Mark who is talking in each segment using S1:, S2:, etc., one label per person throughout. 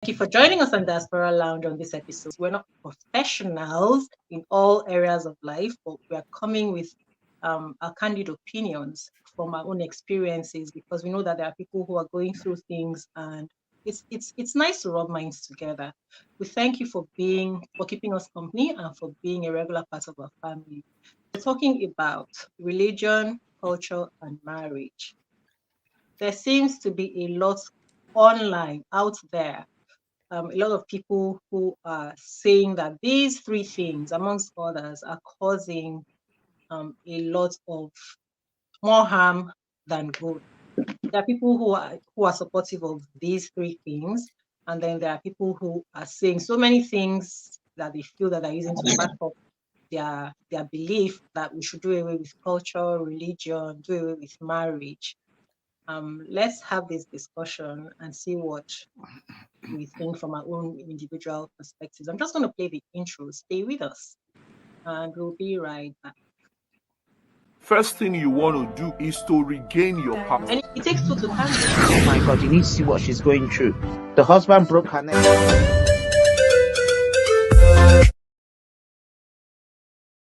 S1: Thank you for joining us on Diaspora Lounge on this episode. We're not professionals in all areas of life, but we are coming with our candid opinions from our own experiences because we know that there are people who are going through things, and it's nice to rub minds together. We thank you for keeping us company and for being a regular part of our family. We're talking about religion, culture, and marriage. There seems to be a lot online out there, a lot of people who are saying that these three things, amongst others, are causing a lot of more harm than good. There are people who are supportive of these three things, and then there are people who are saying so many things that they feel that they're using to back up their belief that we should do away with culture, religion, do away with marriage. Let's have this discussion and see what we think from our own individual perspectives. I'm just going to play the intro. Stay with us, and we'll be right back.
S2: First thing you want to do is to regain your power.
S1: And it takes two to tango.
S3: Oh my God, you need to see what she's going through. The husband broke her neck.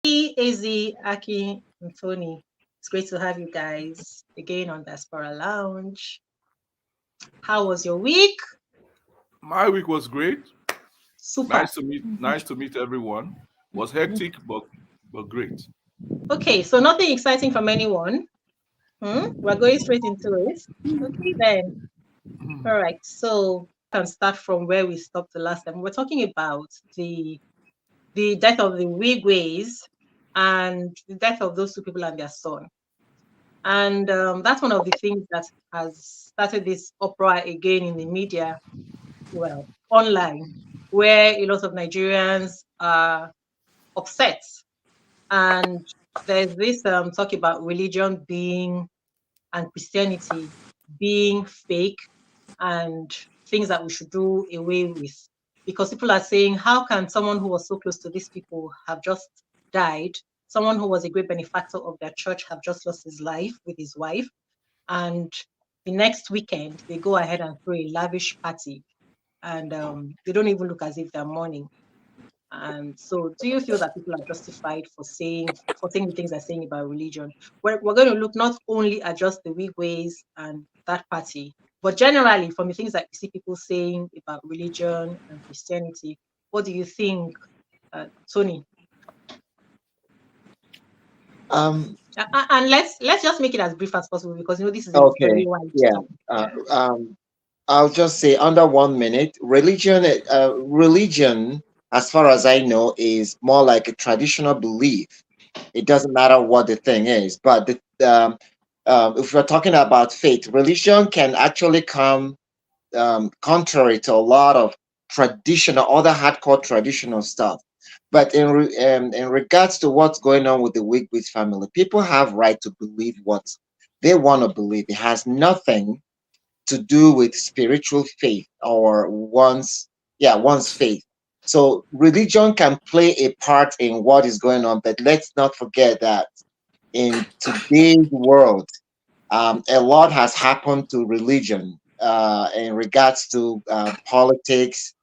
S1: Ezi, Aki, and Tony. It's great to have you guys again on Diaspora Lounge. How was your week?
S2: My week was great.
S1: Super.
S2: Nice to meet everyone. Was hectic, but great.
S1: Okay, so nothing exciting from anyone. We're going straight into it. Okay, then. All right, so I can start from where we stopped the last time. We're talking about the death of the Wigways and the death of those two people and their son. And that's one of the things that has started this uproar again in the media, well, online, where a lot of Nigerians are upset. And there's this talk about religion being and Christianity being fake and things that we should do away with. Because people are saying, how can someone who was so close to these people have just died? Someone who was a great benefactor of their church have just lost his life with his wife. And the next weekend, they go ahead and throw a lavish party. And they don't even look as if they're mourning. And so do you feel that people are justified for saying the things they're saying about religion? We're going to look not only at just the Wigways and that party, but generally from the things that you see people saying about religion and Christianity. What do you think, Tony? And let's just make it as brief as possible because this is a very wide topic.
S4: I'll just say under 1 minute, religion, as far as I know, is more like a traditional belief. It doesn't matter what the thing is, but if we're talking about faith, religion can actually come contrary to a lot of other hardcore traditional stuff. But in regards to what's going on with the Wigwe family, people have right to believe what they want to believe. It has nothing to do with spiritual faith or one's faith. So religion can play a part in what is going on, but let's not forget that in today's world, a lot has happened to religion in regards to politics,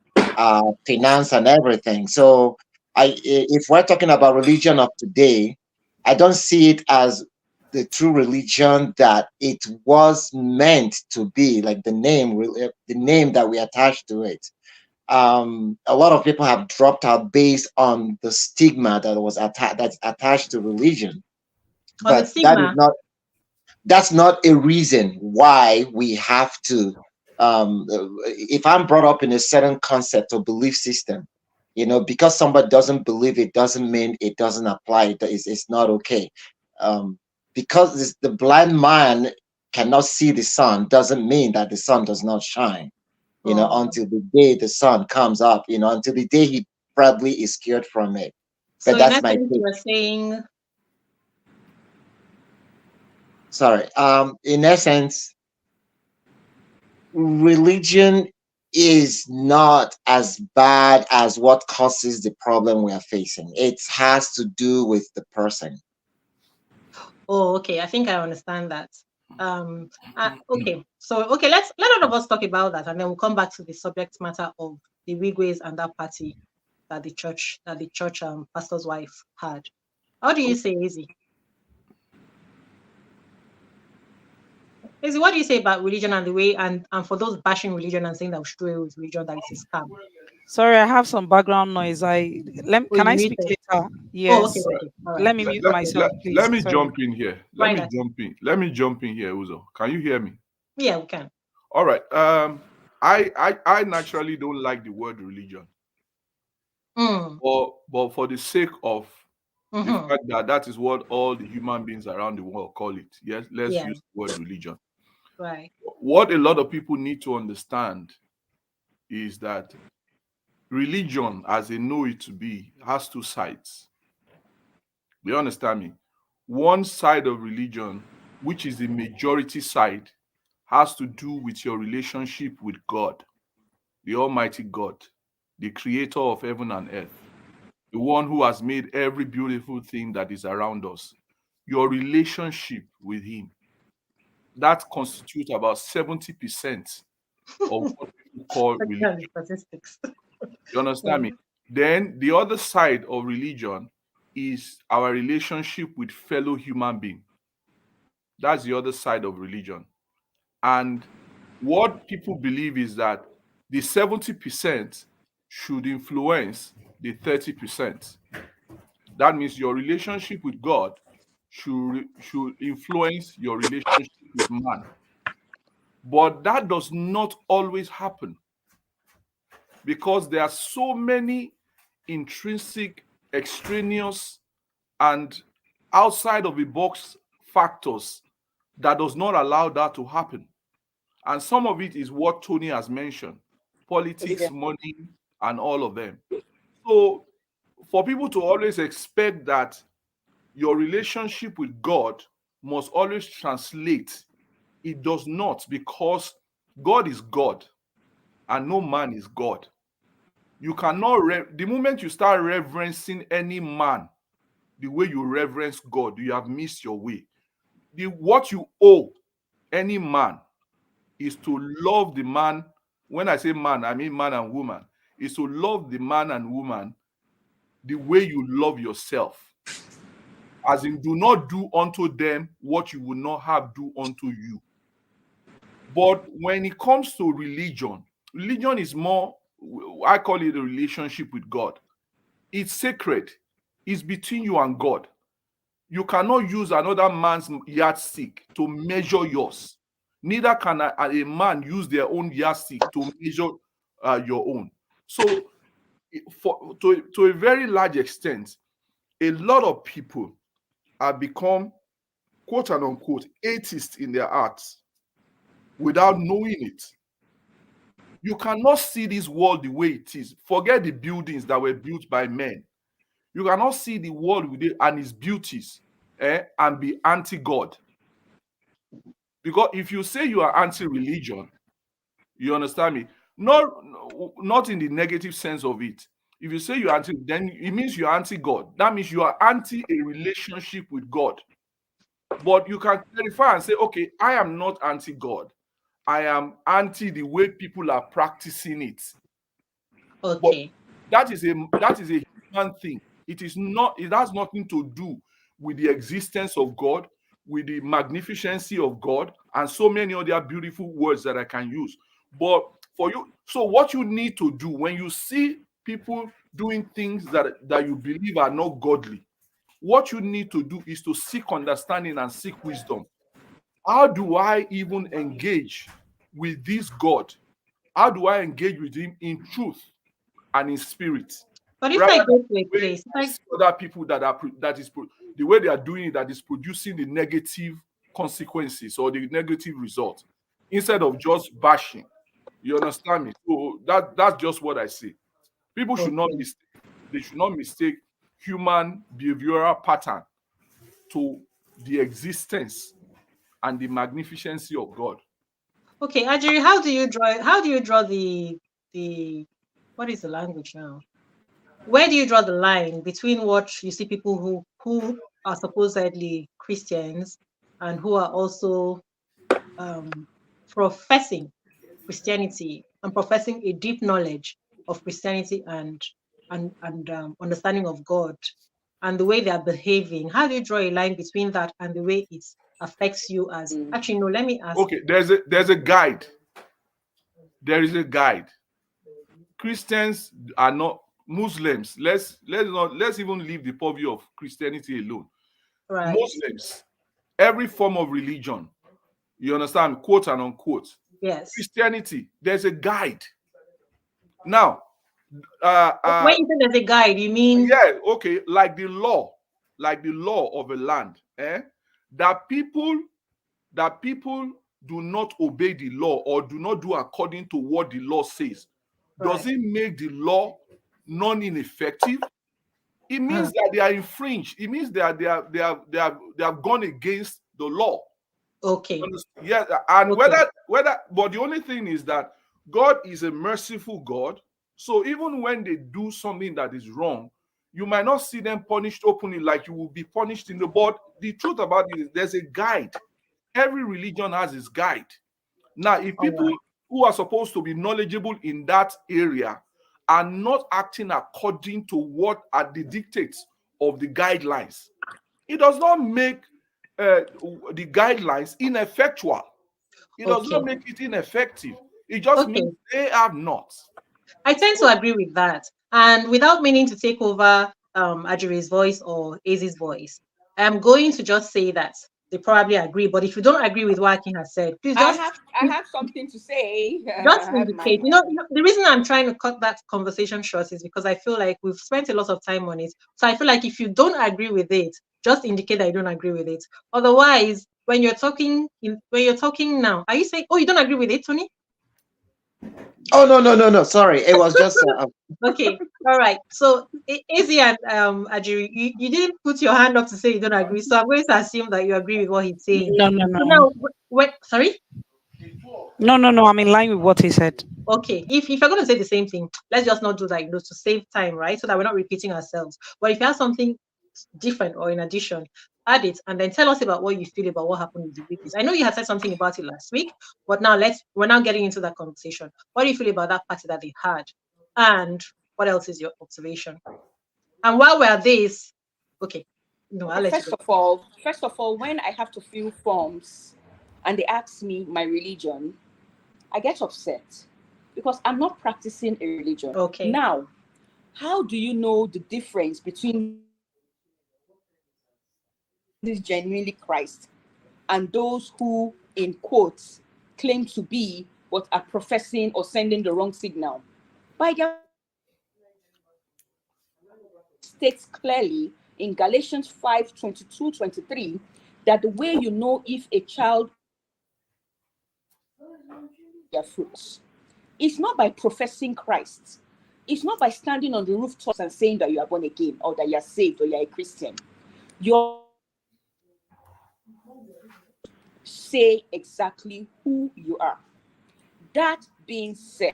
S4: finance, and everything. So if we're talking about religion of today, I don't see it as the true religion that it was meant to be, like the name that we attach to it. A lot of people have dropped out based on the stigma that was that's attached to religion. But that's not a reason why we have to. If I'm brought up in a certain concept or belief system, because somebody doesn't believe it doesn't mean it doesn't apply. It's not okay. Because the blind man cannot see the sun doesn't mean that the sun does not shine, until the day the sun comes up, until the day he probably is cured from it.
S1: But so that's my take. You were saying.
S4: Sorry. In essence, religion is not as bad as what causes the problem we are facing. It has to do with the person.
S1: Oh, okay. I think I understand that. Okay. So let all of us talk about that, and then we'll come back to the subject matter of the Wigways and that party that the church pastor's wife had. How do you say, Izzy? Izzy, what do you say about religion and the way and for those bashing religion and saying that we should do away with religion, that it is scam?
S5: Sorry, I have some background noise.
S1: Oh,
S5: Can
S1: you
S5: I speak
S1: muted.
S5: later?
S1: Oh, okay,
S5: Yes.
S1: okay. All right.
S5: Let me mute myself, please.
S2: Let me
S5: Sorry.
S2: jump in here.
S1: Right.
S2: Let me jump in here, Uzo. Can you hear me?
S1: Yeah, we can.
S2: All right. I naturally don't like the word religion. But for the sake of the fact that that is what all the human beings around the world call it. Yes, let's use the word religion.
S1: Right.
S2: What a lot of people need to understand is that religion, as they know it to be, has two sides. Do you understand me? One side of religion, which is the majority side, has to do with your relationship with God, the Almighty God, the creator of heaven and earth, the one who has made every beautiful thing that is around us. Your relationship with him. That constitutes about 70% of what people call religion.
S1: Statistics.
S2: You understand me? Then the other side of religion is our relationship with fellow human beings. That's the other side of religion. And what people believe is that the 70% should influence the 30%. That means your relationship with God should influence your relationship with man. But that does not always happen because there are so many intrinsic, extraneous, and outside of the box factors that does not allow that to happen. And some of it is what Tony has mentioned: politics, money, and all of them. So for people to always expect that your relationship with God must always translate, it does not, because God is God and no man is God. You cannot, the moment you start reverencing any man the way you reverence God, you have missed your way. What you owe any man is to love the man. When I say man, I mean man and woman. Is to love the man and woman the way you love yourself. As in, do not do unto them what you would not have do unto you. But when it comes to religion, religion is more, I call it a relationship with God. It's sacred. It's between you and God. You cannot use another man's yardstick to measure yours. Neither can a man use their own yardstick to measure your own. So, to a very large extent, a lot of people have become, quote and unquote, atheists in their hearts without knowing it. You cannot see this world the way it is. Forget the buildings that were built by men. You cannot see the world with it and its beauties and be anti-God. Because if you say you are anti-religion, you understand me? Not in the negative sense of it. If you say you're anti, then it means you're anti-God. That means you are anti a relationship with God. But you can clarify and say, okay, I am not anti-God. I am anti the way people are practicing it.
S1: Okay.
S2: But that is a human thing. It has nothing to do with the existence of God, with the magnificency of God, and so many other beautiful words that I can use. But for you, so what you need to do when you see people doing things that you believe are not godly, what you need to do is to seek understanding and seek wisdom. How do I even engage with this God? How do I engage with him in truth and in spirit?
S1: But if I go to a place,
S2: other people the way they are doing it, that is producing the negative consequences or the negative result, instead of just bashing. You understand me? So that's just what I say. People should not mistake. They should not mistake human behavioral pattern to the existence and the magnificency of God.
S1: Okay, Ajiri, how do you draw the what is the language now? Where do you draw the line between what you see people who are supposedly Christians and who are also professing Christianity and professing a deep knowledge of Christianity and understanding of God and the way they are behaving, how do you draw a line between that and the way it affects you as actually no, let me ask.
S2: Okay, there's a guide. There is a guide. Christians are not Muslims. Let's even leave the purview of Christianity alone.
S1: Right.
S2: Muslims, every form of religion, you understand, quote and unquote.
S1: Yes.
S2: Christianity, there's a guide. Now,
S1: when you say there's a guide, you mean
S2: okay, like the law of a land, that people do not obey the law or do not do according to what the law says. Does it make the law non-ineffective? It means that they are infringed. It means that they have gone against the law.
S1: Okay.
S2: Yeah, and whether but the only thing is that God is a merciful God. So even when they do something that is wrong, you might not see them punished openly like you will be punished in the board. The truth about it is there's a guide. Every religion has its guide. Now, if people who are supposed to be knowledgeable in that area are not acting according to what are the dictates of the guidelines, it does not make the guidelines ineffectual. It does not make it ineffective. It just means they are not.
S1: I tend to agree with that. And without meaning to take over Ajiri's voice or Azi's voice, I'm going to just say that they probably agree. But if you don't agree with what Akin has said, please just
S6: I have something to say.
S1: Just indicate. You know, the reason I'm trying to cut that conversation short is because I feel like we've spent a lot of time on it. So I feel like if you don't agree with it, just indicate that you don't agree with it. Otherwise, when you're talking now, are you saying, oh, you don't agree with it, Tony?
S4: Oh, no. Sorry. It was just
S1: okay. All right. So Izzy and Ajiri, you didn't put your hand up to say you don't agree. So I'm going to assume that you agree with what he's saying.
S5: No.
S1: So now, sorry?
S5: No. I'm in line with what he said.
S1: Okay. If you're going to say the same thing, let's just not do that, to save time, right? So that we're not repeating ourselves. But if you have something different or in addition, add it and then tell us about what you feel about what happened with the Wigwes. I know you had said something about it last week, but now we're now getting into that conversation. What do you feel about that party that they had? And what else is your observation? And while we're at this, okay. No, I'll let
S6: first
S1: you go.
S6: First of all, when I have to fill forms and they ask me my religion, I get upset because I'm not practicing a religion.
S1: Okay.
S6: Now, how do you know the difference between this genuinely Christ and those who, in quotes, claim to be but are professing or sending the wrong signal? By their states clearly in Galatians 5:22-23 that the way you know if a child their fruits. It's not by professing Christ. It's not by standing on the rooftops and saying that you are born again or that you are saved or you are a Christian. You say exactly who you are. That being said,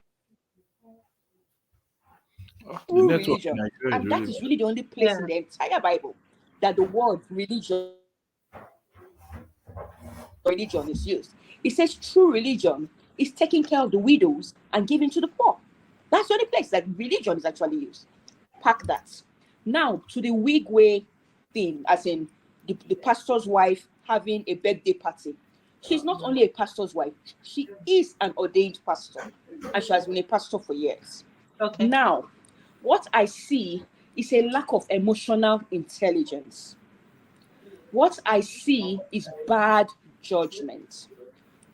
S6: true religion, and that is really the only place in the entire Bible that the word religion is used. It says true religion is taking care of the widows and giving to the poor. That's the only place that religion is actually used. Pack that. Now to the Wigwe thing, as in the pastor's wife having a birthday party. She's not only a pastor's wife, she is an ordained pastor, and she has been a pastor for years.
S1: Okay.
S6: Now, what I see is a lack of emotional intelligence. What I see is bad judgment.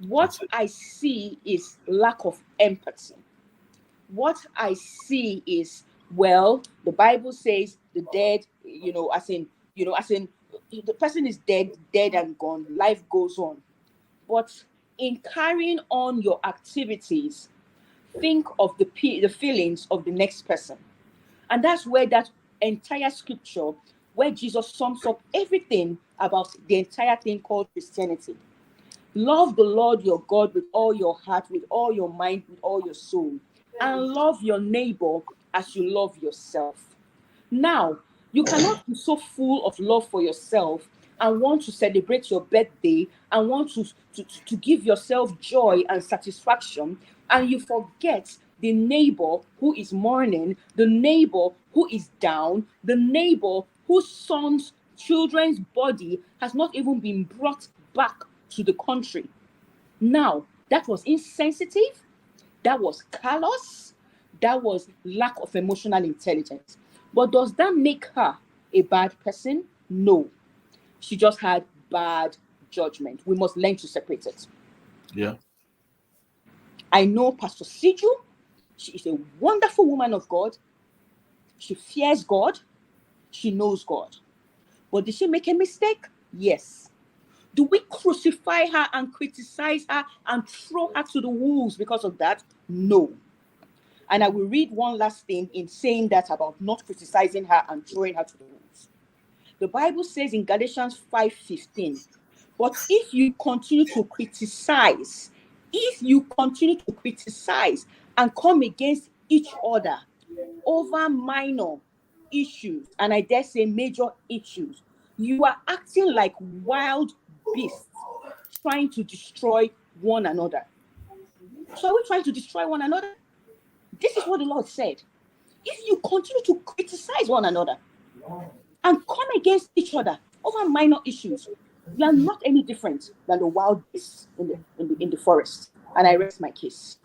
S6: What I see is lack of empathy. What I see is, well, the Bible says the dead, as in the person is dead and gone, life goes on. But in carrying on your activities, think of the feelings of the next person. And that's where that entire scripture, where Jesus sums up everything about the entire thing called Christianity. Love the Lord your God with all your heart, with all your mind, with all your soul, and love your neighbor as you love yourself. Now, you cannot be so full of love for yourself and want to celebrate your birthday and want to give yourself joy and satisfaction, and you forget the neighbor who is mourning, the neighbor who is down, the neighbor whose son's children's body has not even been brought back to the country. Now, that was insensitive, that was callous, that was lack of emotional intelligence. But does that make her a bad person? No. She just had bad judgment. We must learn to separate it.
S2: Yeah.
S6: I know Pastor Siju. She is a wonderful woman of God. She fears God. She knows God. But did she make a mistake? Yes. Do we crucify her and criticize her and throw her to the wolves because of that? No. And I will read one last thing in saying that about not criticizing her and throwing her to the wolves. The Bible says in Galatians 5:15, but if you continue to criticize, and come against each other over minor issues, and I dare say major issues, you are acting like wild beasts trying to destroy one another. So are we trying to destroy one another? This is what the Lord said. If you continue to criticize one another and come against each other over minor issues, you are not any different than the wild beasts in the forest. And I rest my case.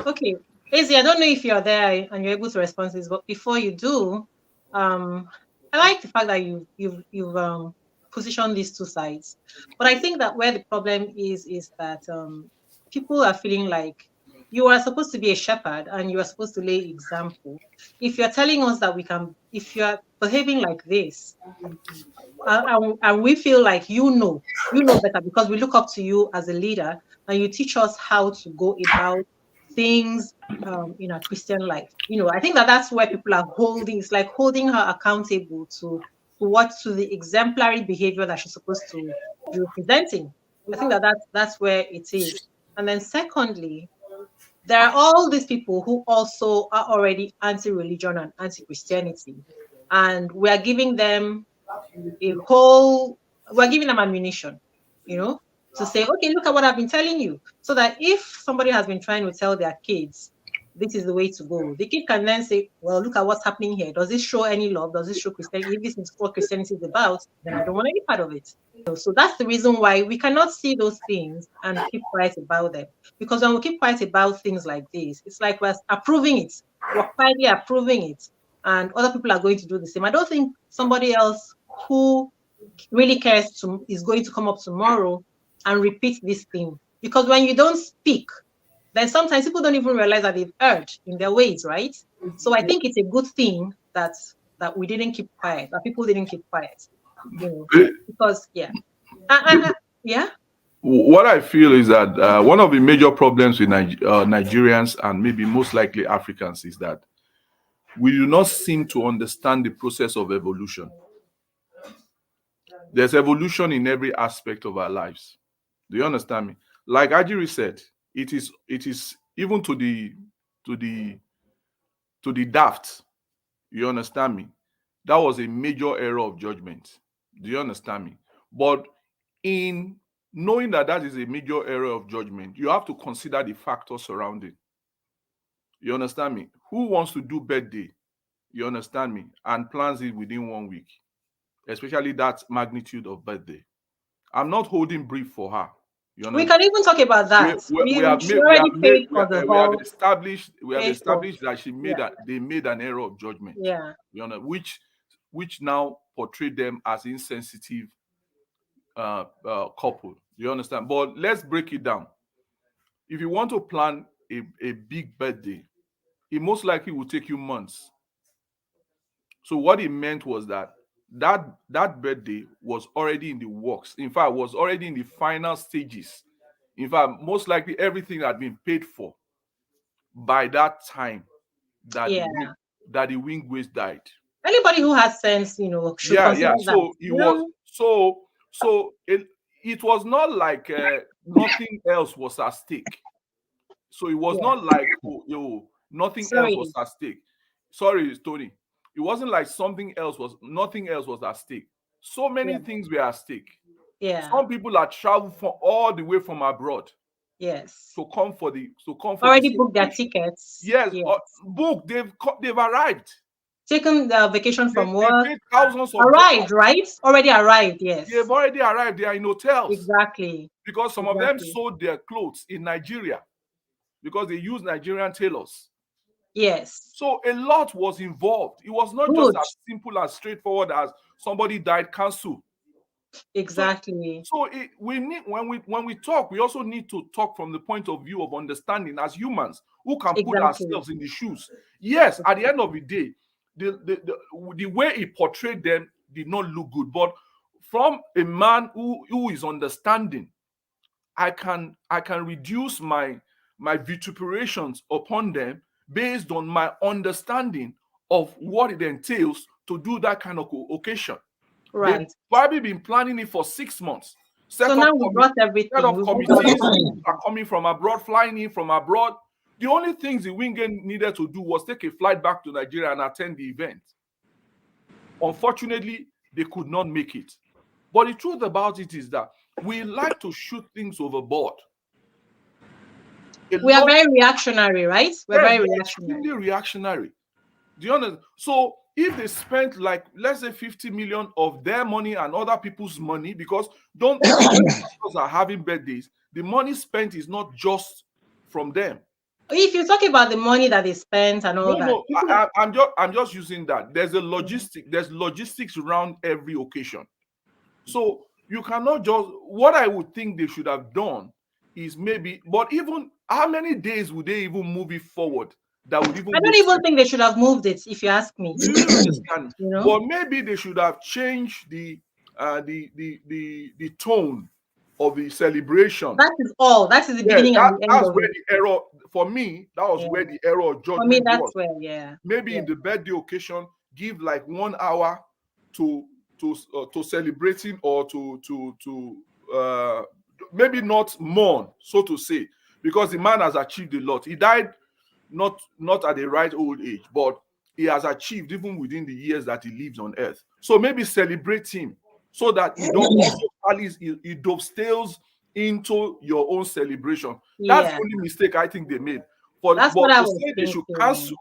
S1: Okay, Izzy, I don't know if you're there and you're able to respond to this, but before you do, I like the fact that you've positioned these two sides. But I think that where the problem is that people are feeling like you are supposed to be a shepherd and you are supposed to lay example. If you're telling us that if you're behaving like this, and we feel like you know better because we look up to you as a leader and you teach us how to go about things in our Christian life. I think that's where people are it's like holding her accountable to the exemplary behavior that she's supposed to be representing. I think that's where it is. And then secondly, there are all these people who also are already anti-religion and anti-Christianity, and we're giving them ammunition, to say, okay, look at what I've been telling you. So that if somebody has been trying to tell their kids, this is the way to go, the kid can then say, well, look at what's happening here. Does this show any love? Does this show Christianity? If this is what Christianity is about, then I don't want any part of it. So that's the reason why we cannot see those things and keep quiet about them. Because when we keep quiet about things like this, it's like we're approving it. We're quietly approving it. And other people are going to do the same. I don't think somebody else who really cares is going to come up tomorrow and repeat this thing. Because when you don't speak, then sometimes people don't even realize that they've erred in their ways, right? So I think it's a good thing that we didn't keep quiet, that people didn't keep quiet, because yeah.
S2: What I feel is that one of the major problems with Nigerians and maybe most likely Africans is that we do not seem to understand the process of evolution. There's evolution in every aspect of our lives. Do you understand me? Like Ajiri said, it is even to the daft. You understand me? That was a major error of judgment. Do you understand me? But in knowing that is a major error of judgment, you have to consider the factors surrounding. You understand me? Who wants to do birthday? You understand me? And plans it within 1 week, especially that magnitude of birthday. I'm not holding brief for her.
S1: We can even talk about that.
S2: We have established that they made an error of judgment.
S1: Yeah.
S2: You know, which now portray them as insensitive couple. You understand? But let's break it down. If you want to plan a big birthday, it most likely will take you months. So what it meant was that birthday was already in the works. In fact, was already in the final stages. In fact, most likely everything had been paid for by that time that the Wigwe died.
S1: Anybody who has sense, should consider that.
S2: So it was not like nothing else was at stake. So it was not like nothing else was at stake. Sorry, Tony. It wasn't like nothing else was at stake. So many things were at stake.
S1: Yeah.
S2: Some people are traveled from all the way from abroad
S1: Yes.
S2: to come for the
S1: Already booked their tickets.
S2: Yes, booked. They've arrived.
S1: Taken the vacation from
S2: They
S1: work.
S2: paid thousands of
S1: Arrived,
S2: dollars.
S1: right? Already arrived, yes.
S2: They've already arrived. They are in hotels.
S1: Exactly.
S2: Because some of them sold their clothes in Nigeria because they use Nigerian tailors.
S1: Yes.
S2: So a lot was involved. It was not just as simple and straightforward as somebody died, cancel.
S1: Exactly.
S2: So we need, when we talk, we also need to talk from the point of view of understanding as humans who can put ourselves in the shoes. Yes, at the end of the day, the way he portrayed them did not look good. But from a man who is understanding, I can reduce my vituperations upon them based on my understanding of what it entails to do that kind of occasion.
S1: Right.
S2: They've probably been planning it for 6 months.
S1: So now we brought everything.
S2: Set up committees are coming from abroad, flying in from abroad. The only things the Wingen needed to do was take a flight back to Nigeria and attend the event. Unfortunately, they could not make it. But the truth about it is that we like to shoot things overboard.
S1: We are very reactionary, right? We're very reactionary.
S2: Extremely reactionary. Do you understand? So if they spent, like, let's say 50 million of their money and other people's money, because don't because are having birthdays, the money spent is not just from them.
S1: If you talk about the money that they spent and all that,
S2: I'm just using that. There's logistics around every occasion. So you cannot just, what I would think they should have done is maybe, but even how many days would they even move it forward? That would even,
S1: I don't even think they should have moved it, if you ask me.
S2: Do you understand?
S1: You know?
S2: But maybe they should have changed the tone of the celebration.
S1: That is all. That is the beginning and the end.
S2: That's where the error, for me, that was where the error of judgment
S1: for me, that's
S2: was.
S1: where,
S2: Maybe in the birthday occasion, give like 1 hour to celebrating, or to maybe not mourn, so to say, because the man has achieved a lot. He died not at the right old age, but he has achieved even within the years that he lives on earth. So maybe celebrate him so that it dovetails into your own celebration. That's the only mistake I think they made.
S1: That's what I was thinking.
S2: They should cancel.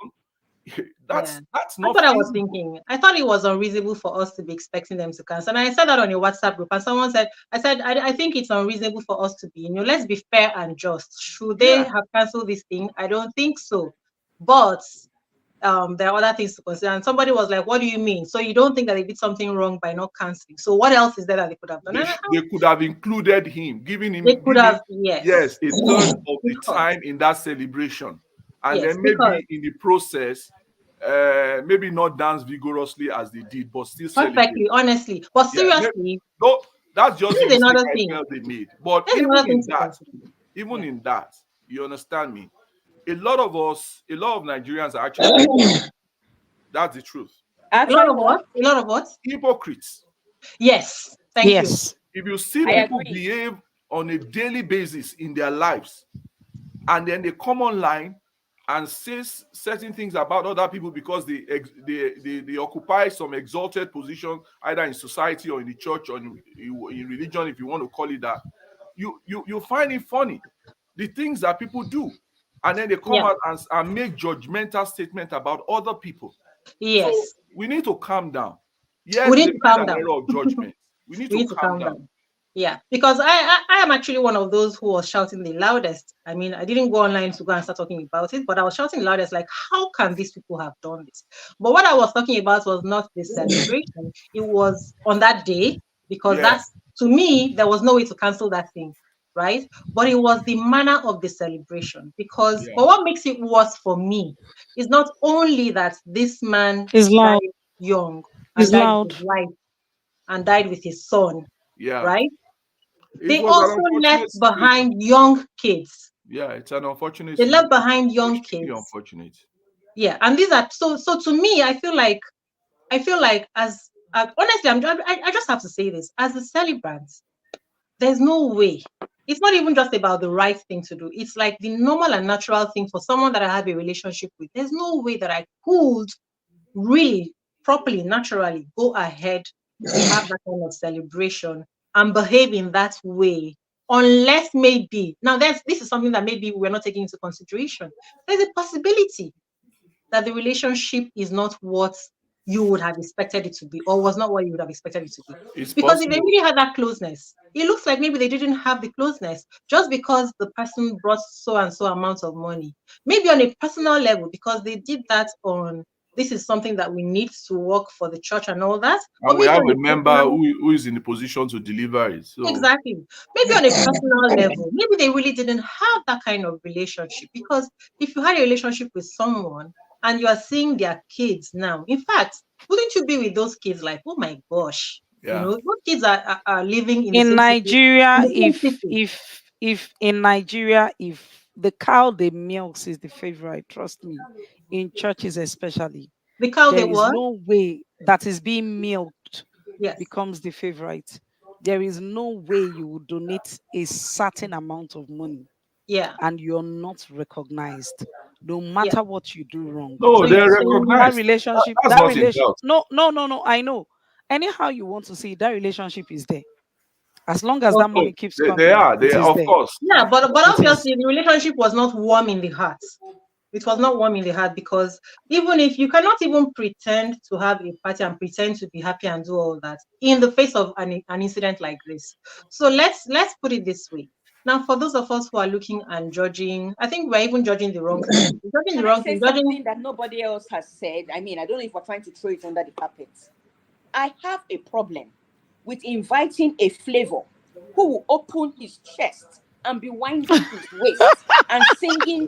S2: That's not
S1: what I was thinking. I thought it was unreasonable for us to be expecting them to cancel. And I said that on a WhatsApp group, and someone said, I think it's unreasonable for us to be, let's be fair and just. Should they have canceled this thing? I don't think so. But there are other things to consider. And somebody was like, what do you mean? So you don't think that they did something wrong by not canceling? So what else is there that they could have done?
S2: They could have included him, giving him,
S1: they could have,
S2: a third of the time in that celebration. And then maybe in the process, maybe not dance vigorously as they did, but still
S1: perfectly, honestly. But seriously,
S2: no, that's just
S1: another thing
S2: they made. But even in that, you understand me? A lot of Nigerians are actually that's the truth.
S1: A lot of what?
S2: Hypocrites.
S1: Yes. Thank you.
S2: If you see people behave on a daily basis in their lives, and then they come online and say certain things about other people because they occupy some exalted position either in society or in the church or in religion, if you want to call it that, you find it funny, the things that people do, and then they come out and make judgmental statements about other people.
S1: Yes.
S2: So we need to calm down. Yes,
S1: we need to calm down.
S2: Error of judgment. We need to calm down.
S1: Yeah, because I am actually one of those who was shouting the loudest. I mean, I didn't go online to go and start talking about it, but I was shouting the loudest, like, how can these people have done this? But what I was talking about was not the celebration. It was on that day, because that's, to me, there was no way to cancel that thing, right? But it was the manner of the celebration, because but what makes it worse for me is not only that this man died young and died with his wife and died with his son, right? They also left behind young kids.
S2: Yeah, it's an unfortunate.
S1: They left behind young kids.
S2: Unfortunate.
S1: Yeah, and these are so to me, I feel like as honestly, I just have to say this, as a celebrant, there's no way. It's not even just about the right thing to do. It's like the normal and natural thing for someone that I have a relationship with. There's no way that I could really properly, naturally go ahead to have that kind of celebration and behave in that way, unless maybe now this is something that maybe we're not taking into consideration. There's a possibility that the relationship is not what you would have expected it to be, or was not what you would have expected it to be.
S2: It's
S1: Because if they
S2: possible.
S1: really had that closeness, it looks like maybe they didn't have the closeness just because the person brought so and so amount of money. Maybe on a personal level, because they did that on this is something that we need to work for the church and all that. But
S2: And we
S1: maybe
S2: have
S1: on
S2: a
S1: a
S2: member
S1: personal
S2: who is in the position to deliver it. So
S1: exactly. Maybe on a personal level, maybe they really didn't have that kind of relationship. Because if you had a relationship with someone and you are seeing their kids now, in fact, wouldn't you be with those kids like, oh my gosh,
S2: yeah.
S1: those kids are living in the
S5: In
S1: same city, in
S5: Nigeria,
S1: the same city.
S5: if in Nigeria, if the cow they milks is the favorite, trust me, in churches especially,
S1: The cow they
S5: there is
S1: were,
S5: no way that is being milked
S1: yes,
S5: becomes the favorite. There is no way you would donate a certain amount of money
S1: yeah,
S5: and you're not recognized, no
S1: yeah.
S5: matter what you do wrong.
S2: No,
S1: So
S2: they're
S1: you're saying,
S5: That
S2: recognized.
S5: relationship,
S2: That's
S5: that
S2: not in
S5: relation,
S2: doubt.
S5: no, I know. Anyhow you want to see, that relationship is there. As long as that
S1: okay,
S5: money
S2: No,
S5: keeps
S2: they
S5: coming,
S2: are.
S5: it
S2: They
S5: is
S2: of
S5: there.
S2: course.
S1: yeah, but
S5: It is.
S1: obviously the relationship was not warm in the heart. It was not warm in the heart because even if you cannot even pretend to have a party and pretend to be happy and do all that in the face of an incident like this. So let's put it this way. Now, for those of us who are looking and judging, I think we're even judging the wrong thing. We're judging the
S6: Can I
S1: wrong
S6: say
S1: thing. Judging
S6: something that nobody else has said? I mean, I don't know if we're trying to throw it under the carpet. I have a problem with inviting a flavor who will open his chest and be winding his waist and singing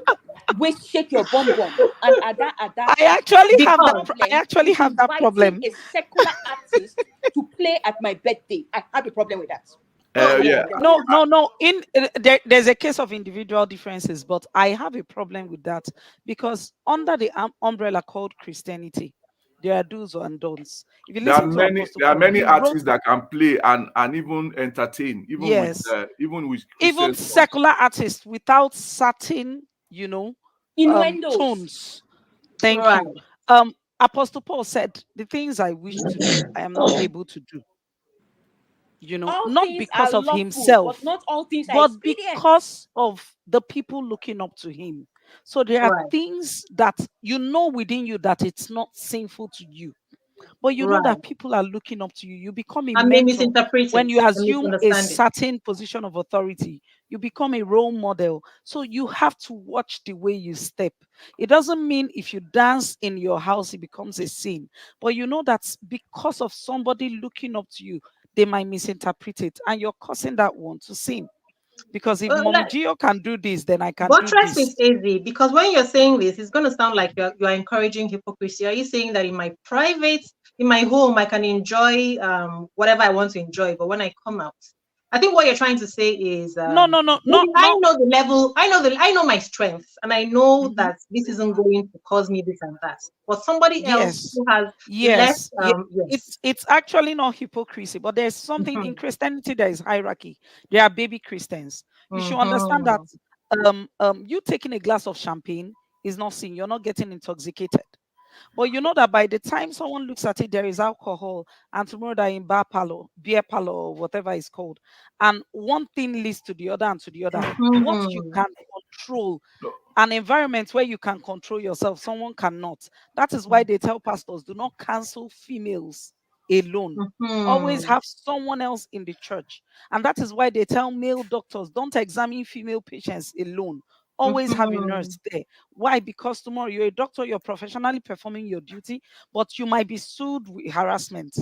S6: waist shake your bum bum and ada.
S5: I actually
S6: I have
S5: have that.
S1: because
S5: I
S6: problem
S5: actually
S6: with
S5: have that
S6: inviting
S5: problem.
S6: a secular artist to play at my birthday. I have a problem with that. I have a
S2: Yeah.
S6: problem with
S5: No,
S6: that.
S5: no, no. There's a case of individual differences, but I have a problem with that because under the umbrella called Christianity, there are do's and don'ts. If you
S2: There are
S5: listen to
S2: many.
S5: Apostle
S2: There are
S5: Paul,
S2: many
S5: he wrote,
S2: artists that can play and even entertain,
S5: yes,
S2: even with
S5: even
S2: Christian songs.
S5: secular artists without certain,
S6: Innuendos.
S5: tones. Thank
S1: right.
S5: you. Apostle Paul said, "The things I wish to do, I am not able to do."
S6: All
S5: Not
S6: things are
S5: because of
S6: lawful, but
S5: himself,
S6: not all things are
S5: but
S6: expedient.
S5: because of the people looking up to him. So there are
S1: Right.
S5: things that you know within you that it's not sinful to you, but you know
S1: Right.
S5: that people are looking up to you. You become a
S1: I may
S5: mentor.
S1: misinterpret
S5: When
S1: it
S5: you
S1: and
S5: assume a
S1: misunderstand it.
S5: certain position of authority, you become a role model. So you have to watch the way you step. It doesn't mean if you dance in your house, it becomes a sin. But you know that because of somebody looking up to you, they might misinterpret it. And you're causing that one to sin. Because if Mommy
S1: Let,
S5: Gio can do this, then I can do
S1: buttress
S5: this.
S1: with AZ, because when you're saying this, it's going to sound like you're encouraging hypocrisy. Are you saying that in my private, in my home, I can enjoy whatever I want to enjoy, but when I come out, I think what you're trying to say is
S5: No, no, no,
S1: maybe
S5: not
S1: I
S5: not.
S1: know the level, I know my strengths, and I know
S5: Mhm.
S1: that this isn't going to cause me this and that. But somebody else
S5: Yes,
S1: who has less,
S5: yes, yes.
S1: yes.
S5: It's actually not hypocrisy, but there's something in
S1: Mhm.
S5: Christianity. There is hierarchy. There are baby Christians. You should understand that
S1: Mhm.
S5: you taking a glass of champagne is not sin. You're not getting intoxicated. But you know that by the time someone looks at it, there is alcohol, and tomorrow they're in beer parlor, or whatever it's called. And one thing leads to the other and to the other. What you
S1: Mhm.
S5: can control,
S2: No,
S5: an environment where you can control yourself, someone cannot. That is why they tell pastors, do not cancel females alone. Always
S1: Mhm.
S5: have someone else in the church. And that is why they tell male doctors, don't examine female patients alone. Always have a
S1: Mhm.
S5: nurse there. Why? Because tomorrow you're a doctor, you're professionally performing your duty, but you might be sued with harassment.